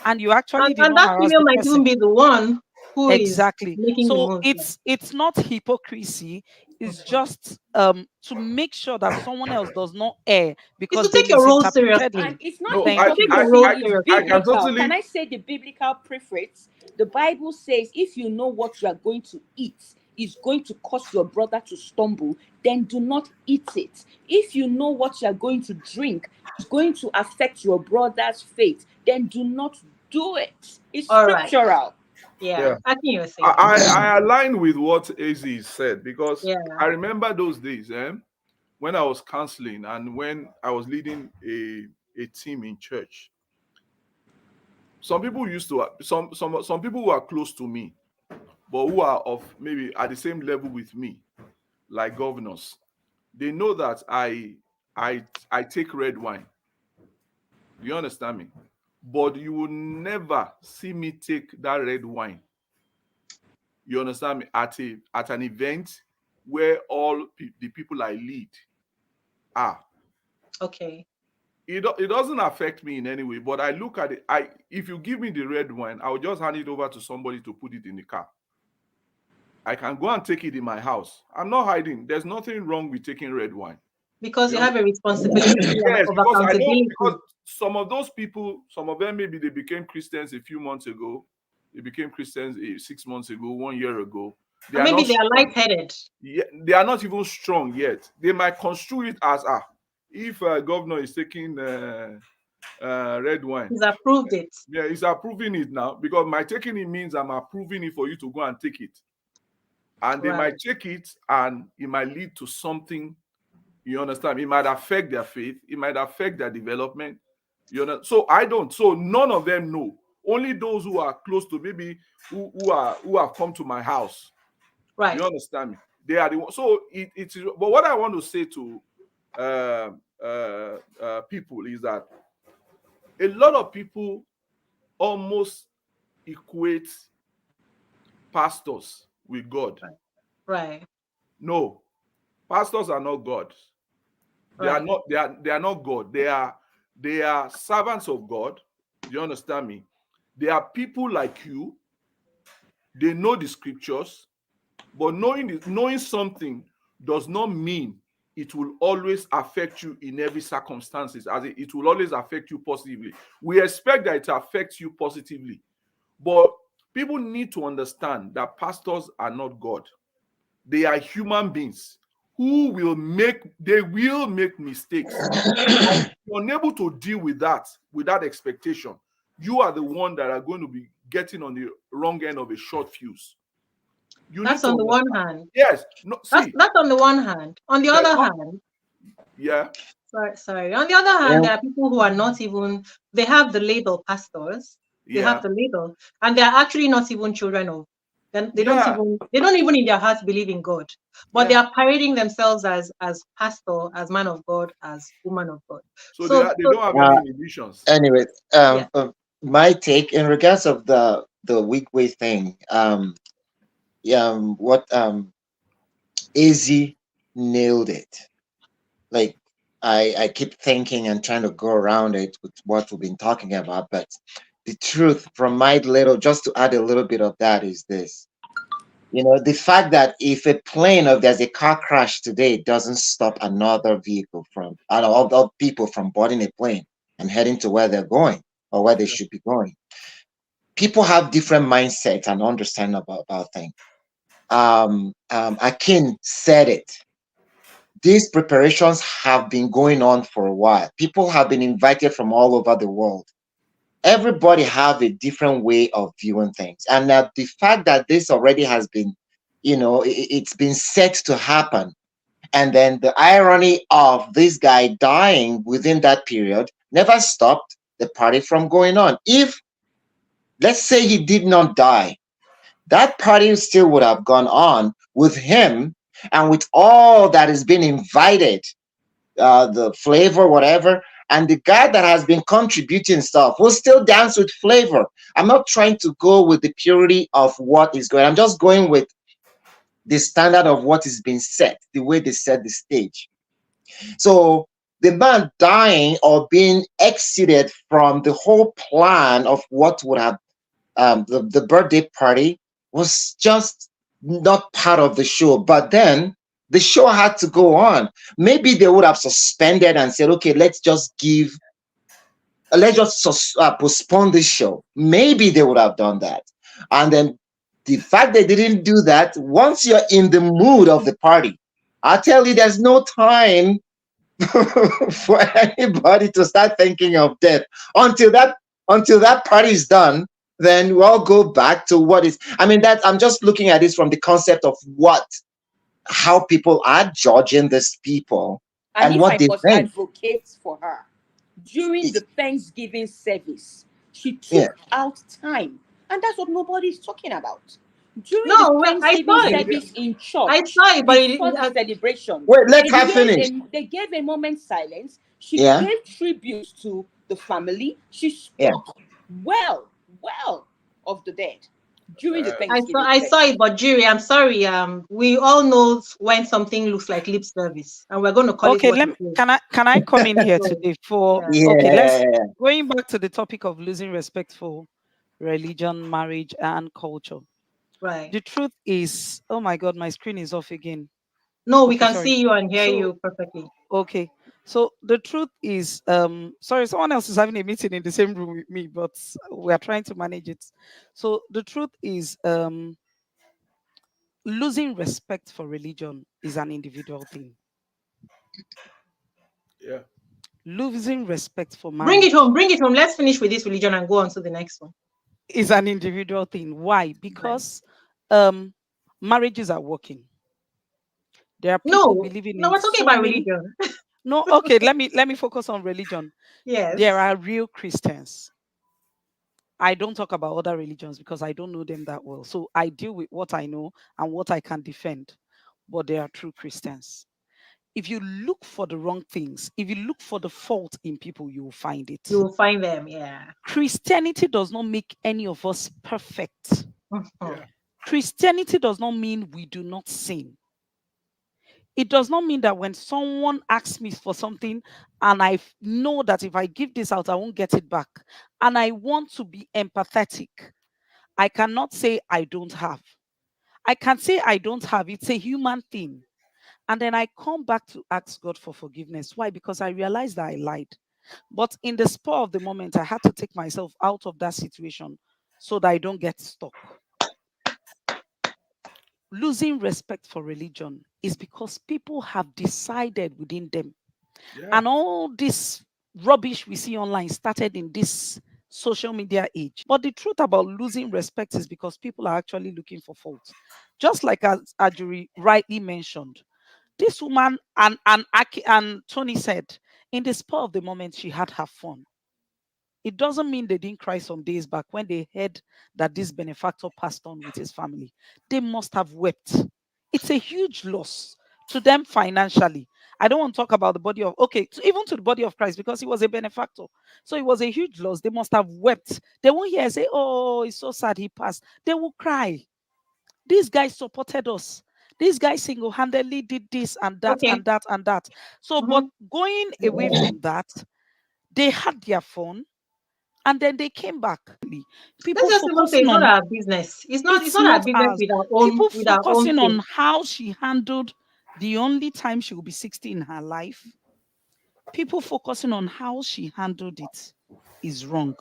S5: And you actually did
S1: And
S5: not
S1: that
S5: harass
S1: female
S5: the
S1: might even
S5: person.
S1: be the one who is
S5: Exactly.
S1: making the
S5: So
S1: move. Yeah.
S5: it's not hypocrisy. It's just to make sure that someone else does not err
S1: It's
S5: because
S1: to
S5: they
S1: take your role
S5: misinterpreted
S6: And
S5: him.
S1: seriously.
S6: it's not
S2: no,
S1: To
S2: I,
S1: take
S2: I,
S1: your
S6: hypocrisy,
S1: role
S2: I,
S6: it's
S2: I
S1: seriously.
S2: can
S6: biblical. Can
S2: totally.
S6: I say the biblical preference? The Bible says if you know what you are going to eat is going to cause your brother to stumble, then do not eat it. If you know what you are going to drink is going to affect your brother's faith, then do not do it. It's
S1: All right.
S6: scriptural.
S1: Yeah.
S2: Yeah,
S1: I think you're saying.
S2: I align with what Az said because
S1: Yeah.
S2: I remember those days, when I was counseling and when I was leading a team in church. some people used to some people who are close to me, but who are of maybe at the same level with me, like governors, they know that I take red wine. Do you understand me? But you will never see me take that red wine. You understand me? At an event where all the people I lead are.
S1: Okay.
S2: It doesn't affect me in any way, but I look at it. If you give me the red wine, I will just hand it over to somebody to put it in the car. I can go and take it in my house. I'm not hiding. There's nothing wrong with taking red wine.
S1: Because you have a responsibility
S2: Yes,
S1: of
S2: because I know,
S1: accountability.
S2: because some of those people, some of them maybe they became Christians a few months ago. They became Christians 6 months ago, 1 year ago. They
S1: And
S2: are
S1: maybe
S2: not
S1: they are
S2: strong.
S1: lightheaded.
S2: Yeah, they are not even strong yet. They might construe it as if a governor is taking red wine.
S1: He's approved it.
S2: Yeah, he's approving it now, because my taking it means I'm approving it for you to go and take it. And they
S1: Right.
S2: might take it and it might lead to something. You understand? It might affect their faith. It might affect their development. You know. So I don't. So none of them know. Only those who are close to, maybe who have come to my house.
S1: Right.
S2: You understand me? They are the ones. So it's. But what I want to say to people is that a lot of people almost equate pastors with God.
S1: Right.
S2: No, pastors are not God. They are
S1: Right.
S2: not. They are not God. They are servants of God. Do you understand me? They are people like you. They know the scriptures, but knowing something does not mean it will always affect you in every circumstances. As it will always affect you positively. We expect that it affects you positively, but people need to understand that pastors are not God. They are human beings who will make mistakes. And if you're unable to deal with that expectation, you are the one that are going to be getting on the wrong end of a short fuse. You
S1: That's
S2: need to
S1: on the one
S2: understand.
S1: hand.
S2: Yes. No, see,
S1: That's on the one hand. On the other hand,
S2: yeah.
S1: Sorry. On the other hand, there are people who are not even, they have the label pastors. They
S2: Yeah.
S1: have the label, and they're actually not even children of. They don't even in their hearts believe in God, but they are parading themselves as pastor, as man of God, as woman of God.
S2: So they don't have any inhibitions.
S4: Anyway, my take in regards of the Wigwe thing, what Izzy nailed it. Like I keep thinking and trying to go around it with what we've been talking about, but the truth from my little, just to add a little bit of that, is this. You know, the fact that if a plane or there's a car crash today, it doesn't stop another vehicle from other people from boarding a plane and heading to where they're going or where they should be going. People have different mindsets and understanding about things. Akin said it. These preparations have been going on for a while. People have been invited from all over the world. Everybody have a different way of viewing things. And the fact that this already has been, it's been set to happen. And then the irony of this guy dying within that period never stopped the party from going on. If, let's say he did not die, that party still would have gone on with him and with all that has been invited, the flavor, whatever. And the guy that has been contributing stuff will still dance with flavor. I'm not trying to go with the purity of what is going. I'm just going with the standard of what is being set, the way they set the stage. So the man dying or being exited from the whole plan of what would have the birthday party was just not part of the show. But then the show had to go on. Maybe they would have suspended and said, okay, let's just postpone this show. Maybe they would have done that. And then the fact they didn't do that, once you're in the mood of the party, I tell you, there's no time for anybody to start thinking of death until that party is done. Then we'll go back to what is. I mean, I'm just looking at this from the concept of how people are judging these people and what they think.
S6: Advocate for her during the Thanksgiving service, She took out time, and that's what nobody's talking about. During
S1: No,
S6: the
S1: wait, I
S6: Thanksgiving
S1: saw it.
S6: service in
S1: I
S6: church,
S1: saw it, but
S6: before the celebration,
S4: Wait, let her finish.
S6: they gave a moment's silence. She
S4: Yeah.
S6: gave tribute to the family. She
S4: Yeah.
S6: spoke well of the dead during the Thanksgiving
S1: I saw
S6: service.
S1: it, but Jerry, I'm sorry. We all know when something looks like lip service, and we're going to call it
S5: Okay,
S1: what it is.
S5: can I come in here
S1: So,
S5: today for
S1: yeah.
S5: okay, let's
S4: Yeah.
S5: going back to the topic of losing respect for religion, marriage, and culture.
S1: Right.
S5: The truth is, oh my god, my screen is off again.
S1: No, we
S5: Okay,
S1: can
S5: sorry.
S1: see you and hear
S5: So
S1: you perfectly.
S5: okay. So the truth is, sorry, someone else is having a meeting in the same room with me, but we are trying to manage it. So the truth is, losing respect for religion is an individual thing.
S2: Yeah.
S5: Losing respect for
S1: Bring
S5: marriage
S1: it home. Bring it home. Let's finish with this religion and go on to the next one.
S5: is an individual thing. Why? Because marriages are working. There are people believing
S1: No,
S5: in
S1: we're talking
S5: so
S1: about
S5: many.
S1: religion.
S5: No, okay, let me focus on religion.
S1: Yes.
S5: There are real Christians. I don't talk about other religions because I don't know them that well. So I deal with what I know and what I can defend. But they are true Christians. If you look for the wrong things, if you look for the fault in people, you will find it.
S1: You will find them, yeah.
S5: Christianity does not make any of us perfect.
S2: Yeah.
S5: Christianity does not mean we do not sin. It does not mean that when someone asks me for something and I know that if I give this out, I won't get it back, and I want to be empathetic, I cannot say I don't have. I can say I don't have. It's a human thing. And then I come back to ask God for forgiveness. Why? Because I realized that I lied. But in the spur of the moment, I had to take myself out of that situation so that I don't get stuck. Losing respect for religion is because people have decided within them.
S2: Yeah.
S5: And all this rubbish we see online started in this social media age. But the truth about losing respect is because people are actually looking for fault. Just like as Ajuri rightly mentioned, this woman and Tony said, in the spur of the moment, she had her fun. It doesn't mean they didn't cry some days back when they heard that this benefactor passed on with his family. They must have wept. It's a huge loss to them financially. I don't want to talk about the body of, even to the body of Christ because he was a benefactor. So it was a huge loss. They must have wept. They won't hear say, oh, it's so sad he passed. They will cry. These guys supported us. These guys single-handedly did this and that and that and that. So, but going away from that, they had their fun. And then they came back. People
S1: Let's just even say
S5: focusing
S1: it's not
S5: on
S1: our business. It's not our business
S5: ours.
S1: with our
S5: People
S1: own
S5: focusing
S1: thing.
S5: on how she handled the only time she will be 60 in her life. People focusing on how she handled it is wrong.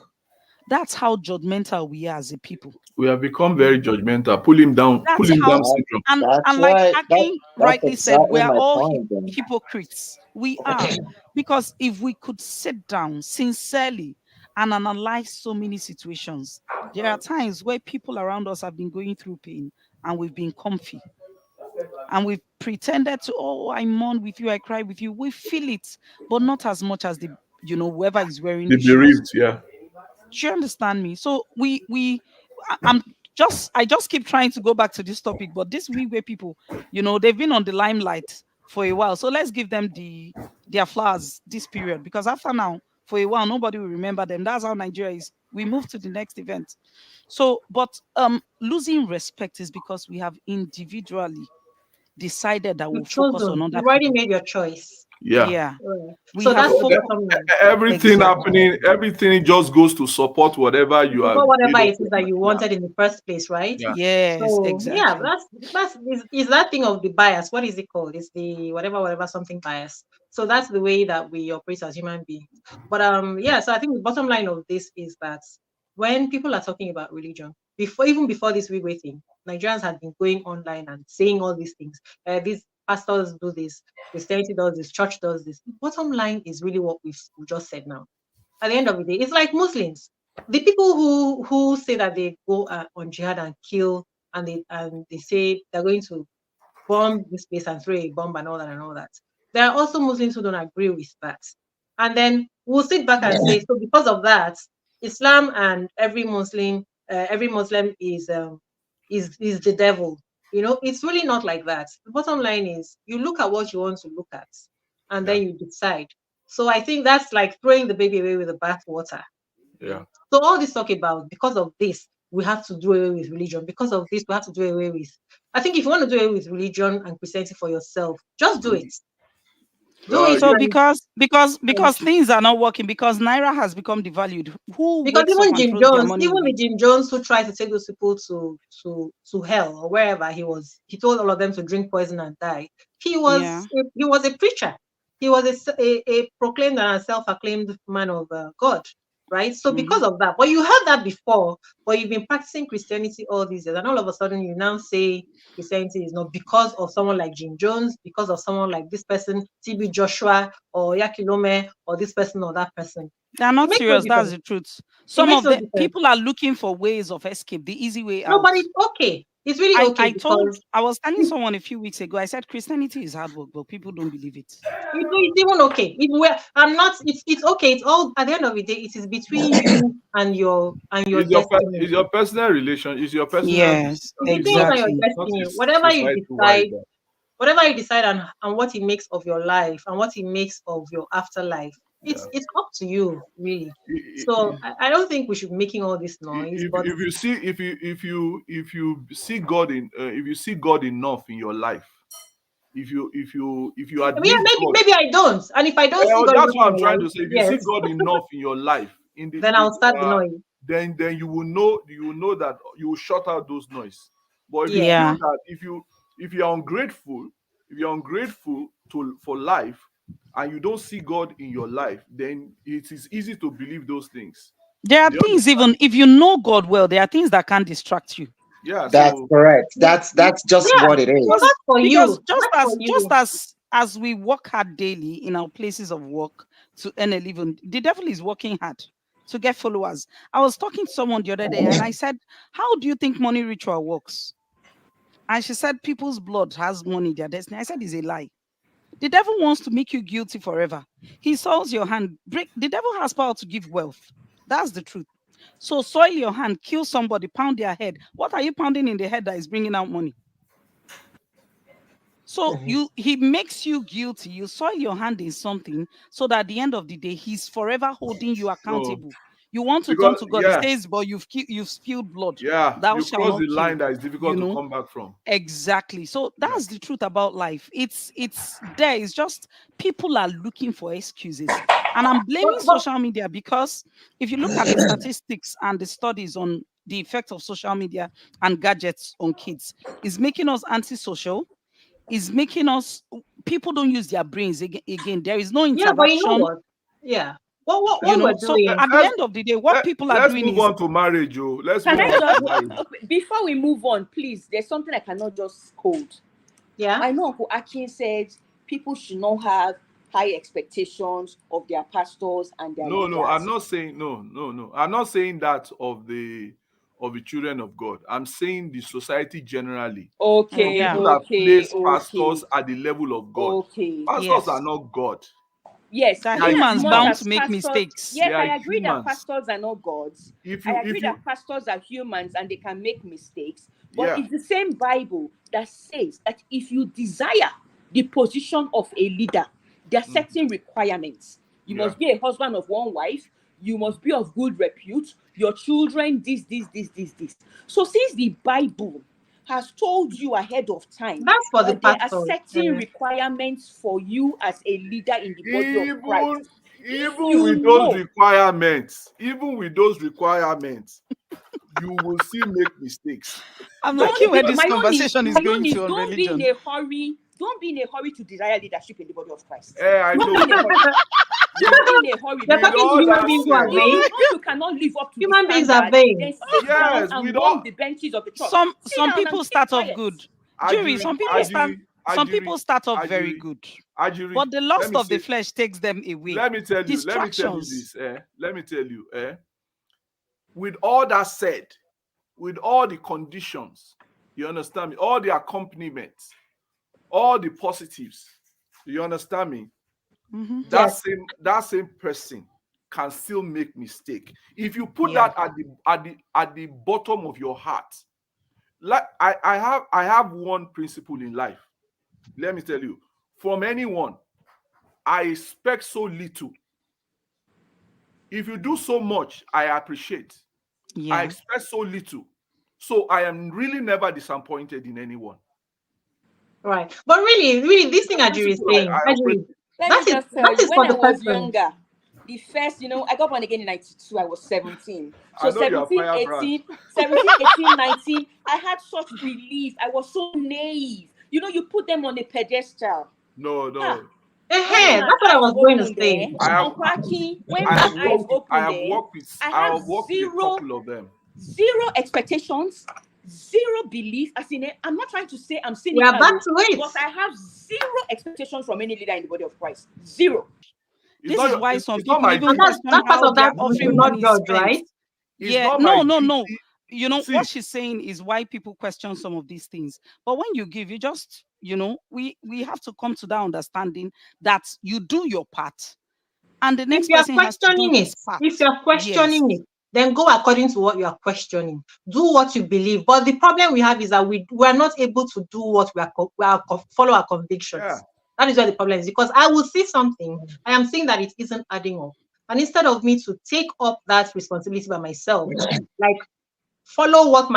S5: That's how judgmental we are as a people.
S2: We have become very judgmental. Pull him down
S5: That's
S2: syndrome.
S5: and
S4: That's
S5: like
S4: why
S5: Akin
S4: that's
S5: rightly said, we
S4: exactly
S5: are
S4: my
S5: all
S4: point. Then.
S5: hypocrites. We are. Because if we could sit down sincerely and analyze so many situations, there are times where people around us have been going through pain and we've been comfy. And we've pretended to, oh, I mourn with you, I cry with you. We feel it, but not as much as the, whoever is wearing
S2: The
S5: the shoes.
S2: bereaved, yeah.
S5: Do you understand me? So I just keep trying to go back to this topic, but this Wigwe people, they've been on the limelight for a while. So let's give them their flowers this period, because after now, for a while, nobody will remember them. That's how Nigeria is. We move to the next event. So, but losing respect is because we have individually decided that we'll focus on other
S1: You've already
S5: people.
S1: made your choice.
S5: Yeah.
S1: We so that's the bottom line.
S2: Everything happening, everything just goes to support whatever you are.
S1: Whatever it is that you wanted in the first place, right?
S2: Yeah.
S5: Yes,
S1: so,
S5: exactly.
S1: Yeah, that's is that thing of the bias. What is it called? It's the whatever something bias. So that's the way that we operate as human beings. But yeah, so I think the bottom line of this is that when people are talking about religion, even before this Wigwe thing, Nigerians had been going online and saying all these things. These pastors do this, Christianity does this, church does this. The bottom line is really what we've just said now. At the end of the day, it's like Muslims. The people who say that they go on jihad and kill, and they say they're going to bomb this place and throw a bomb and all that. There are also Muslims who don't agree with that. And then we'll sit back and say, so because of that, Islam and every Muslim is the devil. It's really not like that. The bottom line is you look at what you want to look at, and then you decide. So I think that's like throwing the baby away with the bathwater.
S2: Yeah.
S1: So all this talk about because of this we have to do away with religion. Because of this we have to do away with. I think if you want to do away with religion and Christianity for yourself, just do it. Do it.
S5: So because things are not working, because Naira has become devalued. Who
S1: Because
S5: wakes up
S1: even
S5: and
S1: Jim
S5: throws their
S1: Jones,
S5: money
S1: even
S5: away?
S1: the Jim Jones who tried to take those people to hell or wherever he was, he told all of them to drink poison and die. He was a preacher. He was a proclaimed and self-acclaimed man of God, right? So because of that, but you heard that before, but you've been practicing Christianity all these years, and all of a sudden you now say Christianity is not because of someone like Jim Jones, because of someone like this person, TB Joshua or Yakilome, or this person or that person.
S5: They're not serious. That's the truth. Some of the people are looking for ways of escape, the easy way out.
S1: No, but it's okay. It's really okay.
S5: I was telling someone a few weeks ago, I said Christianity is hard work, but people don't believe it.
S1: It's even okay. It's okay. It's all at the end of the day, it is between you and your destiny.
S2: It's your personal relation. It's your personal.
S5: Yes, exactly.
S1: Destiny. Whatever you decide and what it makes of your life and what it makes of your afterlife. It's up to you, really. So I don't think we should be making all this noise.
S2: If you see God enough in your life, if you admit
S1: maybe I don't, and if I don't see God,
S2: that's what I'm trying to say. If you see God enough in your life,
S1: then I'll start the noise.
S2: Then you will know that you will shut out those noise. But if you know that if you're ungrateful for life, and you don't see God in your life, then it is easy to believe those things.
S5: There are things, even if you know God well, there are things that can distract you.
S2: Yeah,
S4: that's correct. That's just what it is.
S1: Well, that's for you.
S5: Just as we work hard daily in our places of work to earn a living, the devil is working hard to get followers. I was talking to someone the other day and I said, how do you think money ritual works? And she said, people's blood has money in their destiny. I said, it's a lie. The devil wants to make you guilty forever. He soils your hand. The devil has power to give wealth. That's the truth. So soil your hand, kill somebody, pound their head. What are you pounding in the head that is bringing out money? So he makes you guilty. You soil your hand in something so that at the end of the day, he's forever holding you accountable. You want to turn to God, he says, but you've spilled blood.
S2: Yeah,
S5: thou
S2: you
S5: shalt
S2: cross
S5: not
S2: the
S5: kill.
S2: line that is difficult to come back from.
S5: Exactly. So that's the truth about life. It's there. It's just people are looking for excuses. And I'm blaming social media because if you look at the statistics and the studies on the effect of social media and gadgets on kids, it's making us antisocial. It's making us, people don't use their brains again. There is no interaction.
S1: Yeah, but you know what? Yeah. What we're doing.
S5: At the end of the day, what people are doing is...
S2: Let's move on to marriage, Joe.
S6: Before we move on, please, there's something I cannot just quote.
S1: Yeah.
S6: I know Uncle Akin said people should not have high expectations of their pastors and their leaders.
S2: I'm not saying no. I'm not saying that of the children of God. I'm saying the society generally.
S6: Okay.
S2: People that place pastors at the level of God.
S6: Okay.
S2: Pastors are not God.
S6: Yes,
S5: that humans bound to make mistakes.
S6: Yes, I agree that pastors are not gods. I agree that pastors are humans and they can make mistakes. But it's the same Bible that says that if you desire the position of a leader, there are certain requirements. You must be a husband of one wife. You must be of good repute. Your children, this. So since the Bible has told you ahead of time,
S1: that's for the
S6: there are certain requirements for you as a leader in the body of Christ.
S2: Even with those requirements, you will still make mistakes.
S5: I'm liking where this conversation is going to on religion.
S6: Don't be in a hurry to desire leadership in the body of Christ.
S2: I know.
S6: Don't be in a hurry. Don't be in a hurry.
S1: You're talking to human beings who are vain.
S6: You cannot live up to
S1: human beings are vain.
S6: Then sit down and warm the benches of the church.
S5: Some people start off good. Jury, some people start off very good. But the lust of the flesh takes them away.
S2: Let me tell you this. With all that said, with all the conditions, you understand me? All the accompaniments, all the positives, you understand me?
S5: Mm-hmm.
S2: That same person can still make mistake. If you put
S5: Yeah.
S2: that at the bottom of your heart, like I have one principle in life. Let me tell you, from anyone, I expect so little. If you do so much, I appreciate.
S5: Yeah.
S2: I expect so little. So I am really never disappointed in anyone.
S1: Right. But really, this thing Ajuri is saying,
S2: I operate.
S1: Ajuri,
S6: Let
S1: that
S6: me
S1: is
S6: just tell you, when
S1: for
S6: I
S1: the
S6: was
S1: person.
S6: younger, the first, I got born again in 92, I was 17. So
S2: I know you're
S6: 17,
S2: firebrand.
S6: 18, 17, 18, 19, I had such relief. I was so naive. You put them on a pedestal.
S2: No.
S6: When my
S1: That's what I
S6: eyes
S1: was going to
S6: opened
S1: say.
S6: there, Uncle Aki, when
S2: I
S6: my
S2: have
S6: eyes
S2: worked
S6: opened there, I have
S2: with a couple of them.
S6: zero expectations, zero belief. I'm not trying to say I'm
S1: We are
S6: cynical,
S1: back to it.
S6: but I have zero expectations from any leader in the body of Christ. Zero.
S2: It's
S5: This is
S2: not,
S5: why
S2: it's,
S5: some
S2: it's not
S5: people
S2: my
S5: even
S1: And
S2: duty.
S5: question
S1: that part
S5: how
S1: of
S5: their
S1: that we should
S5: offering
S1: not
S5: money is
S1: judge,
S5: spent.
S1: right?
S2: It's
S5: Yeah,
S2: not my
S5: no.
S2: duty.
S5: You know
S2: See,
S5: what she's saying is why people question some of these things. But when you give, you just, we have to come to that understanding that you do your part, and the
S1: If
S5: next
S1: you are
S5: person has to do
S1: questioning it,
S5: his part.
S1: if you are questioning
S5: Yes.
S1: it, then go according to what you are questioning. Do what you believe. But the problem we have is that we are not able to do what follow our convictions.
S2: yeah.
S1: That is where the problem is, because I will see something, I am seeing that it isn't adding up. And instead of me to take up that responsibility by myself, like follow what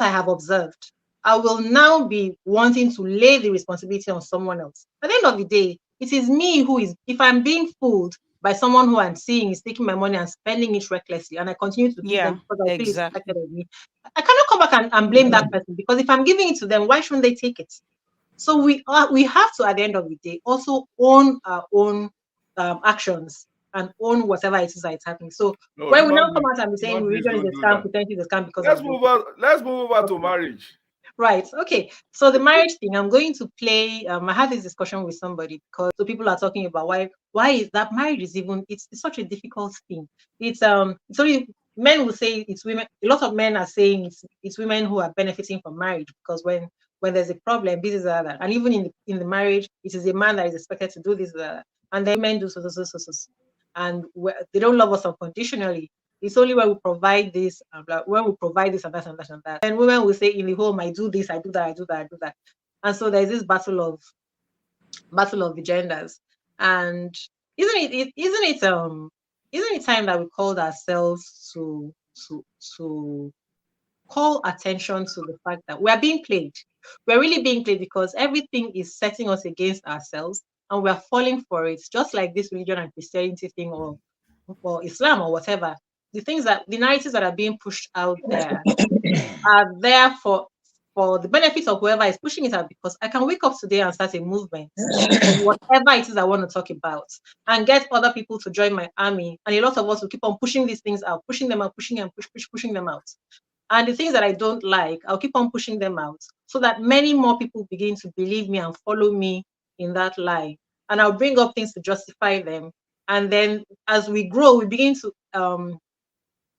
S1: I have observed, I will now be wanting to lay the responsibility on someone else. At the end of the day, it is me who is, if I'm being fooled by someone who I'm seeing is taking my money and spending it recklessly, and I continue to give them because I feel it's
S5: Exactly.
S1: expected of me, I cannot come back and blame that person, because if I'm giving it to them, why shouldn't they take it? So we have to, at the end of the day, also own our own actions and own whatever it is that is happening. So
S2: No,
S1: when we now
S2: human
S1: come
S2: beings,
S1: out and be saying
S2: human beings
S1: religion is
S2: don't
S1: a
S2: do
S1: scam,
S2: that.
S1: Christianity is a scam because
S2: Let's
S1: of
S2: move over to marriage.
S1: right. Okay. So the marriage thing, I'm going to play. I had this discussion with somebody because people are talking about why is that marriage is even it's such a difficult thing. It's only men will say it's women. A lot of men are saying it's women who are benefiting from marriage, because when there's a problem, this is that, and even in the marriage, it is a man that is expected to do this, and then men do so, and they don't love us unconditionally. It's only when we provide this, when we provide this and that and that and that. And women will say in the home, I do this, I do that, I do that, I do that. And so there's this battle of the genders. And isn't it time that we called ourselves to call attention to the fact that we are being played. We're really being played, because everything is setting us against ourselves, and we're falling for it, just like this religion and Christianity thing, or Islam or whatever. The narratives that are being pushed out there are there for the benefit of whoever is pushing it out, because I can wake up today and start a movement of whatever it is I want to talk about, and get other people to join my army, and a lot of us will keep on pushing these things out, pushing them out, pushing them out. And the things that I don't like, I'll keep on pushing them out, so that many more people begin to believe me and follow me in that lie. And I'll bring up things to justify them. And then as we grow, we begin to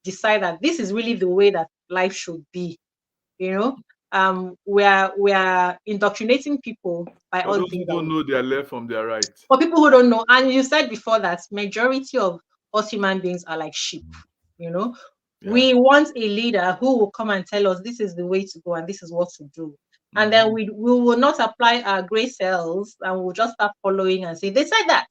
S1: decide that this is really the way that life should be. We are indoctrinating people by
S2: For
S1: all the
S2: those who
S1: things that
S2: don't
S1: we
S2: know
S1: do.
S2: their left from their right.
S1: For people who don't know, and you said before that majority of us human beings are like sheep. You know,
S2: Yeah.
S1: we want a leader who will come and tell us this is the way to go and this is what to do. And then we will not apply our gray cells, and we'll just start following and say, they said that.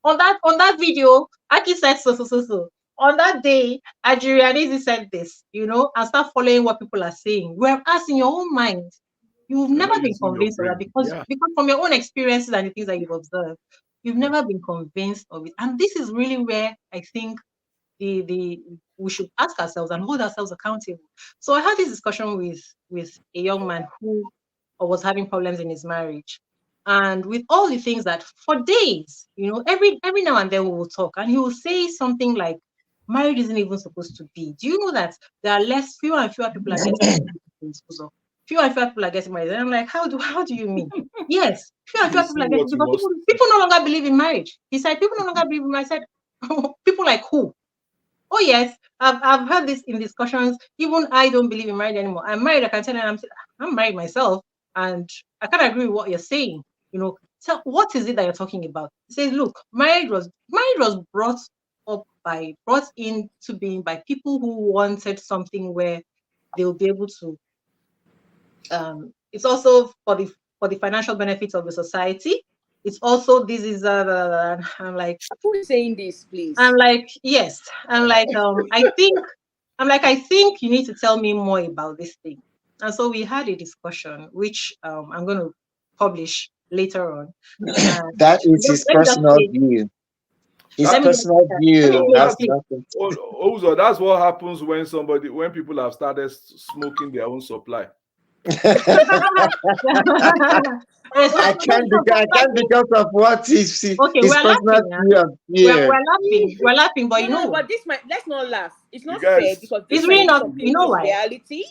S1: On that video, Aki said so. On that day, Ajirianizi said this, and start following what people are saying. Whereas in your own mind, you've
S2: You're
S1: never
S2: not
S1: been
S2: using your
S1: convinced of that,
S2: brain.
S1: because
S2: Yeah.
S1: from your own experiences and the things that you've observed, you've never been convinced of it. And this is really where I think we should ask ourselves and hold ourselves accountable. So I had this discussion with a young man who was having problems in his marriage, and with all the things that for days, every now and then we will talk, and he will say something like, marriage isn't even supposed to be. Do you know that there are fewer and fewer people are getting married? Fewer and fewer people are getting married. And I'm like, how do you mean? Yes, fewer and fewer people are getting, because people no longer believe in marriage. He said, people no longer believe in marriage. I said, people like who? Oh yes, I've heard this in discussions. Even I don't believe in marriage anymore. I'm married. I can tell you, I'm married myself, and I can't agree with what you're saying. So what is it that you're talking about? He says, look, marriage was brought brought into being by people who wanted something where they'll be able to. It's also for the financial benefits of the society. It's also this is I'm like,
S6: who is saying this, please?
S1: I'm like, yes. I'm like, I think you need to tell me more about this thing. And so we had a discussion, which I'm going to publish later on.
S4: That is his personal view. His personal view has nothing.
S2: Also, that's what happens when people have started smoking their own supply.
S4: I can't because of what his personal view.
S1: We're laughing, but
S6: but let's not laugh. It's not
S2: fair
S6: because
S1: it's really not. You know why?
S6: Reality.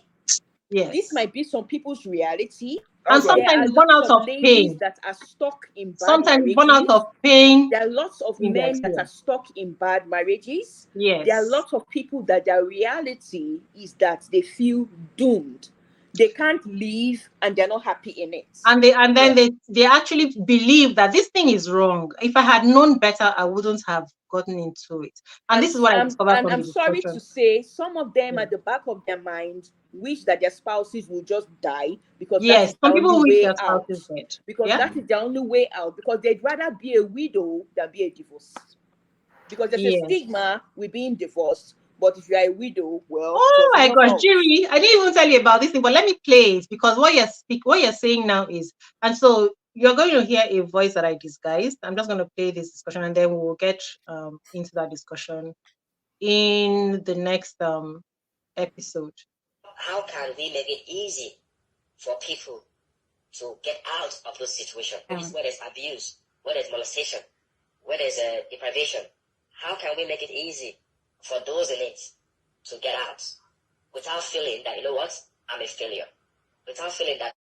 S1: Yes.
S6: This might be some people's reality.
S1: And sometimes born out of pain.
S6: That are stuck in bad
S1: sometimes born out of pain.
S6: There are lots of men that are stuck in bad marriages.
S1: Yes.
S6: There are lots of people that their reality is that they feel doomed. They can't leave and they're not happy in it.
S1: And they actually believe that this thing is wrong. If I had known better, I wouldn't have gotten into it. And this is what I discovered from the discussion.
S6: I'm sorry to say, some of them at the back of their mind wish that their spouses will just die because
S1: some people wish their spouses dead.
S6: Because that is the only way out. Because they'd rather be a widow than be a divorced. Because there's a stigma with being divorced. But if you're a widow, well,
S1: oh my gosh, Jiri, I didn't even tell you about this thing, but let me play it because what you're saying now is, and so you're going to hear a voice that I disguised. I'm just going to play this discussion and then we'll get into that discussion in the next episode.
S7: How can we make it easy for people to get out of those situations? Where there's abuse, where there's molestation, where there's deprivation. How can we make it easy for those in it to get out without feeling that, you know what, I'm a failure, without feeling that